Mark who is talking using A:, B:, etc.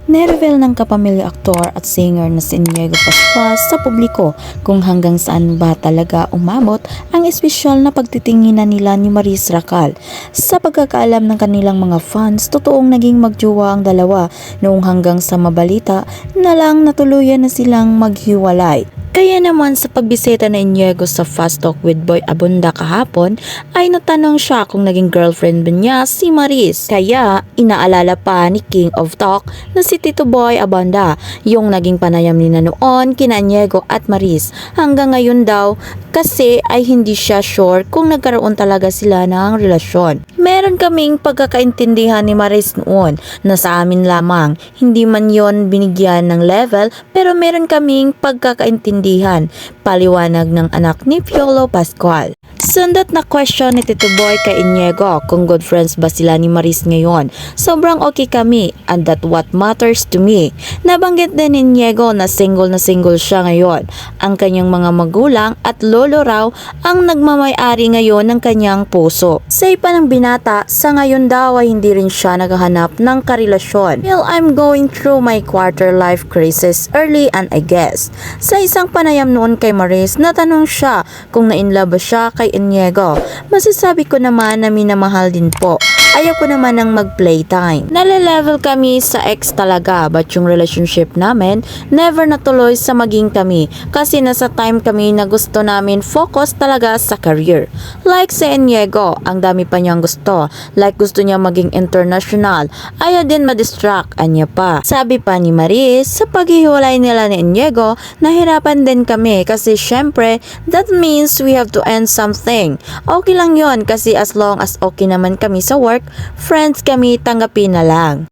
A: Nereveal ng kapamilya aktor at singer na si Inigo Pascual sa publiko kung hanggang saan ba talaga umabot ang espesyal na pagtitinginan nila ni Maris Racal. Sa pagkakaalam ng kanilang mga fans, totoong naging magjowa ang dalawa noong hanggang sa mabalita na lang natuluyan na silang maghiwalay. Kaya naman sa pagbisita na Inigo sa Fast Talk with Boy Abunda kahapon ay natanong siya kung naging girlfriend ba niya si Maris. Kaya inaalala pa ni King of Talk na si Tito Boy Abunda yung naging panayam nila noon kina Inigo at Maris. Hanggang ngayon daw kasi ay hindi siya sure kung nagkaroon talaga sila ng relasyon. Meron kaming pagkakaintindihan ni Maris noon na sa amin lamang, hindi man yon binigyan ng level pero meron kaming pagkakaintindihan, paliwanag ng anak ni Piolo Pascual. Sundat na question ni Tito Boy kay Inigo kung good friends ba sila ni Maris ngayon. Sobrang okay kami and that what matters to me. Nabanggit din ni Inigo na single siya ngayon. Ang kanyang mga magulang at lolo raw ang nagmamay-ari ngayon ng kanyang puso. Sa ipa ng binata, sa ngayon daw ay hindi rin siya naghahanap ng karelasyon. Well, I'm going through my quarter life crisis early and I guess. Sa isang panayam noon kay Maris, natanong siya kung na-inlove ba siya kay Inigo. Masasabi ko naman na minamahal din po. Ayaw ko naman ng mag-playtime. Nale-level kami sa ex talaga but yung relationship namin never natuloy sa maging kami kasi nasa time kami na gusto namin focus talaga sa career. Like si Inigo, ang dami pa niyang gusto. Like gusto niya maging international. Ayaw din ma-distract, anya pa. Sabi pa ni Maris, sa paghihiwalay nila ni Inigo, nahirapan din kami kasi syempre that means we have to end something. Okay lang yon kasi as long as okay naman kami sa work, friends kami, tanggapin na lang.